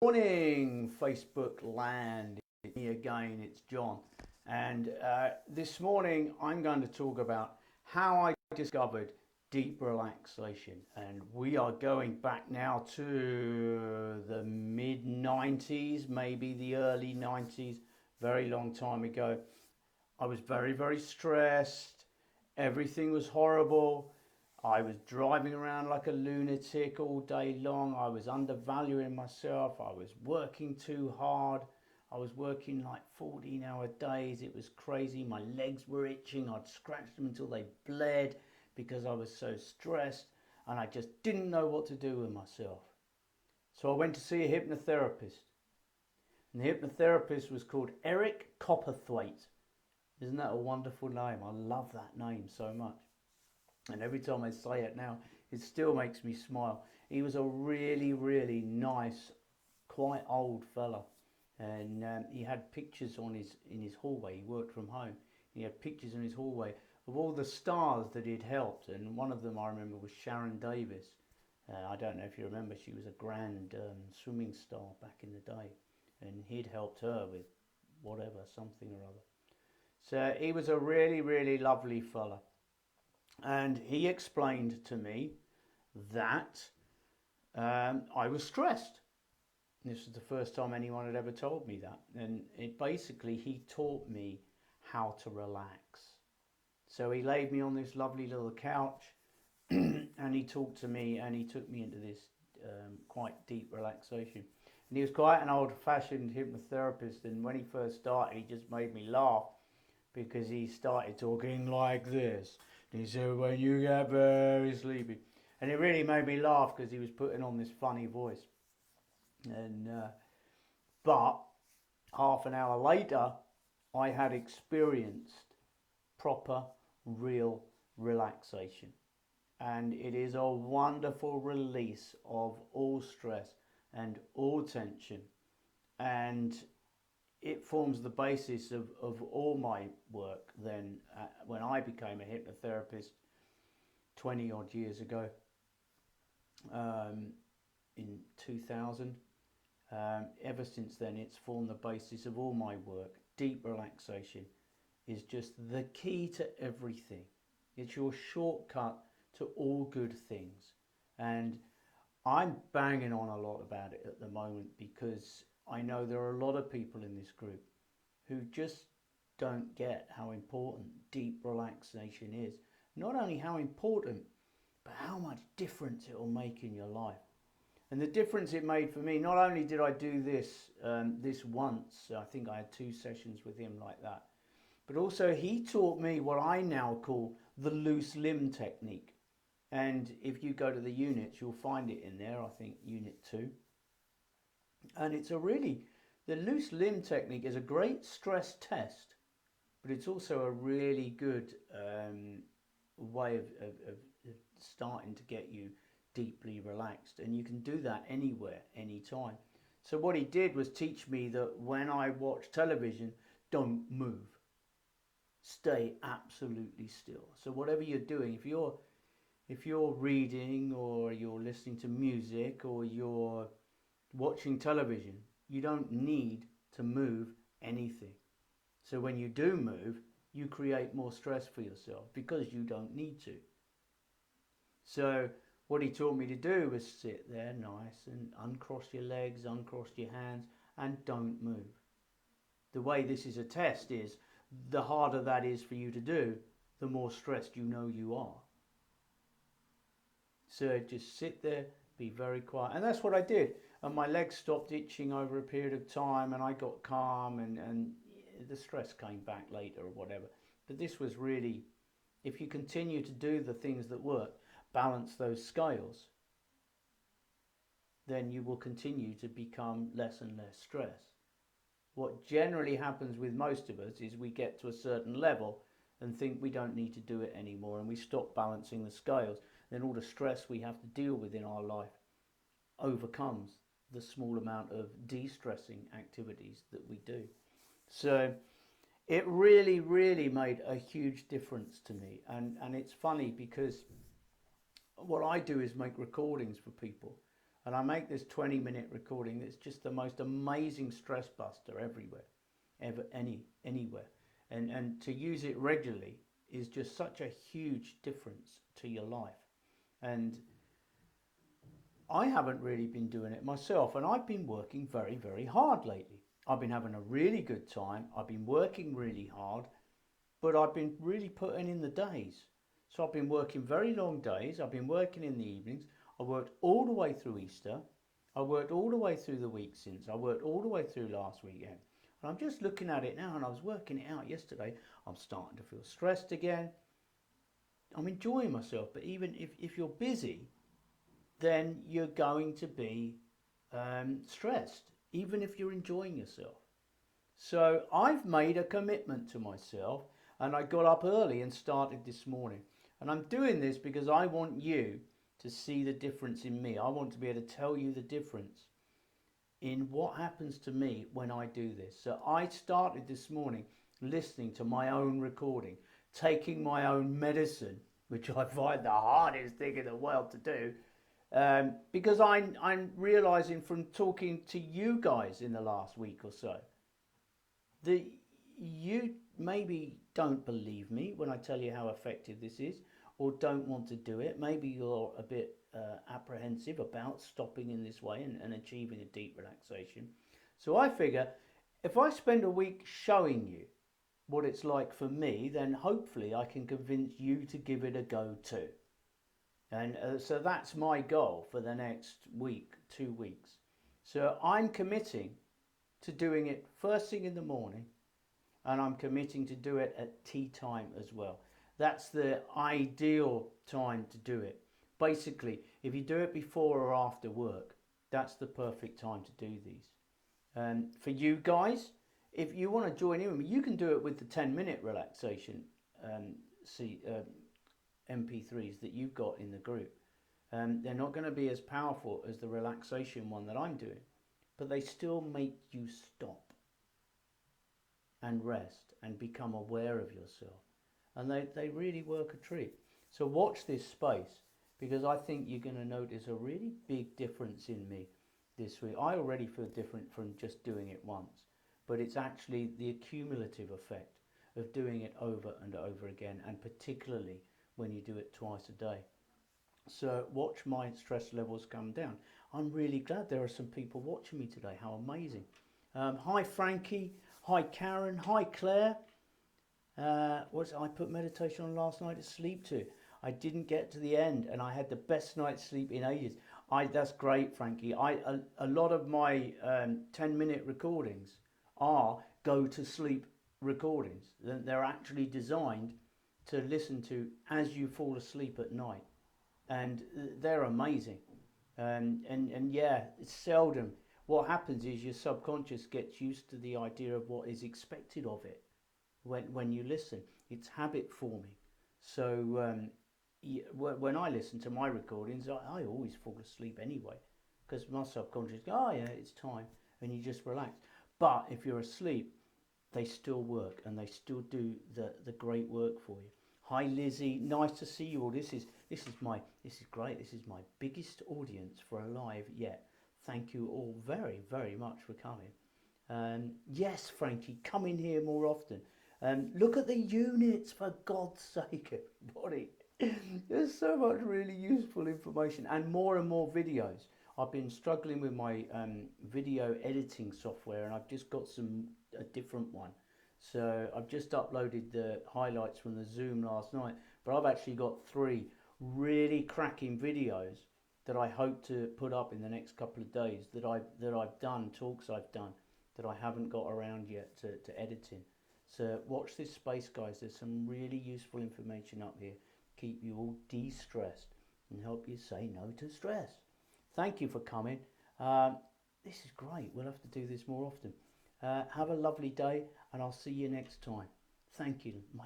Morning, Facebook land. Me again, it's John. And this morning I'm going to talk about how I discovered deep relaxation. And we are going back now to the mid 90s, maybe the early 90s, very long time ago. I was very, very stressed. Everything was horrible. I was driving around like a lunatic all day long. I was undervaluing myself. I was working too hard. I was working like 14-hour days. It was crazy. My legs were itching. I'd scratch them until they bled because I was so stressed and I just didn't know what to do with myself. So I went to see a hypnotherapist. And the hypnotherapist was called Eric Copperthwaite. Isn't that a wonderful name? I love that name so much. And every time I say it now, it still makes me smile. He was a really, really nice, quite old fella. And he had pictures in his hallway. He worked from home. He had pictures in his hallway of all the stars that he'd helped. And one of them I remember was Sharon Davis. I don't know if you remember, she was a grand swimming star back in the day. And he'd helped her with whatever, something or other. So he was a really, really lovely fella. And he explained to me that I was stressed. This was the first time anyone had ever told me that. And he taught me how to relax. So he laid me on this lovely little couch and he talked to me and he took me into this quite deep relaxation. And he was quite an old-fashioned hypnotherapist, and when he first started, he just made me laugh because he started talking like this. And he said, when you get very sleepy. And it really made me laugh because he was putting on this funny voice. And but half an hour later, I had experienced proper, real relaxation. And it is a wonderful release of all stress and all tension. And it forms the basis of all my work then when I became a hypnotherapist 20 odd years ago in 2000. Ever since then it's formed the basis of all my work. Deep relaxation is just the key to everything. It's your shortcut to all good things. And I'm banging on a lot about it at the moment because I know there are a lot of people in this group who just don't get how important deep relaxation is. Not only how important, but how much difference it will make in your life. And the difference it made for me, not only did I do this once, I think I had 2 sessions with him like that, but also he taught me what I now call the loose limb technique. And if you go to the units, you'll find it in there, I think unit 2. And the loose limb technique is a great stress test, but it's also a really good way of starting to get you deeply relaxed. And you can do that anywhere, anytime. So what he did was teach me that when I watch television, don't move. Stay absolutely still. So whatever you're doing, if you're reading or you're listening to music or you're watching television, you don't need to move anything. So when you do move, you create more stress for yourself because you don't need to. So what he taught me to do was sit there nice and uncross your legs, uncross your hands, and don't move. The way this is a test is, the harder that is for you to do, the more stressed you know you are. So just sit there, be very quiet. And that's what I did. And my legs stopped itching over a period of time and I got calm and the stress came back later or whatever. But this was really, if you continue to do the things that work, balance those scales, then you will continue to become less and less stressed. What generally happens with most of us is we get to a certain level and think we don't need to do it anymore and we stop balancing the scales. Then all the stress we have to deal with in our life overcomes the small amount of de-stressing activities that we do. So it really, really made a huge difference to me. And it's funny because what I do is make recordings for people And I make this 20-minute recording that's just the most amazing stress buster everywhere, anywhere. And to use it regularly is just such a huge difference to your life. And I haven't really been doing it myself, and I've been working very, very hard lately. I've been having a really good time. I've been working really hard, but I've been really putting in the days. So I've been working very long days. I've been working in the evenings. I worked all the way through Easter. I worked all the way through the week since. I worked all the way through last weekend. And I'm just looking at it now, and I was working it out yesterday. I'm starting to feel stressed again. I'm enjoying myself, but even if you're busy, then you're going to be stressed, even if you're enjoying yourself. So I've made a commitment to myself, and I got up early and started this morning. And I'm doing this because I want you to see the difference in me. I want to be able to tell you the difference in what happens to me when I do this. So I started this morning listening to my own recording, taking my own medicine, which I find the hardest thing in the world to do, because I'm realizing from talking to you guys in the last week or so that you maybe don't believe me when I tell you how effective this is, or don't want to do it. Maybe you're a bit apprehensive about stopping in this way and achieving a deep relaxation. So I figure if I spend a week showing you what it's like for me, then hopefully I can convince you to give it a go too. And so that's my goal for the next week, 2 weeks. So I'm committing to doing it first thing in the morning, and I'm committing to do it at tea time as well. That's the ideal time to do it. Basically, if you do it before or after work, that's the perfect time to do these. For you guys, if you want to join in with me, you can do it with the 10-minute relaxation MP3s that you've got in the group. They're not going to be as powerful as the relaxation one that I'm doing, but they still make you stop and rest and become aware of yourself. And they really work a treat. So watch this space, because I think you're going to notice a really big difference in me this week. I already feel different from just doing it once, but it's actually the accumulative effect of doing it over and over again, and particularly when you do it twice a day. So watch my stress levels come down. I'm really glad there are some people watching me today. How amazing. Hi Frankie, hi Karen, hi Claire. I put meditation on last night to sleep to. I didn't get to the end, and I had the best night's sleep in ages. That's great, Frankie. A lot of my 10-minute recordings are go to sleep recordings. They're actually designed to listen to as you fall asleep at night, and they're amazing. And yeah, it's seldom. What happens is your subconscious gets used to the idea of what is expected of it when you listen. It's habit forming. So when I listen to my recordings, I always fall asleep anyway, because my subconscious goes, oh yeah, it's time, and you just relax. But if you're asleep, they still work, and they still do the great work for you. Hi Lizzie, nice to see you all. This is great. This is my biggest audience for a live yet. Thank you all very, very much for coming. Yes, Frankie, come in here more often. Look at the units, for God's sake, everybody. There's so much really useful information, and more videos. I've been struggling with my video editing software, and I've just got a different one. So I've just uploaded the highlights from the Zoom last night, but I've actually got 3 really cracking videos that I hope to put up in the next couple of days that I've done, talks I've done that I haven't got around yet to editing. So watch this space, guys. There's some really useful information up here. Keep you all de-stressed and help you say no to stress. Thank you for coming. This is great. We'll have to do this more often. Have a lovely day, and I'll see you next time. Thank you, my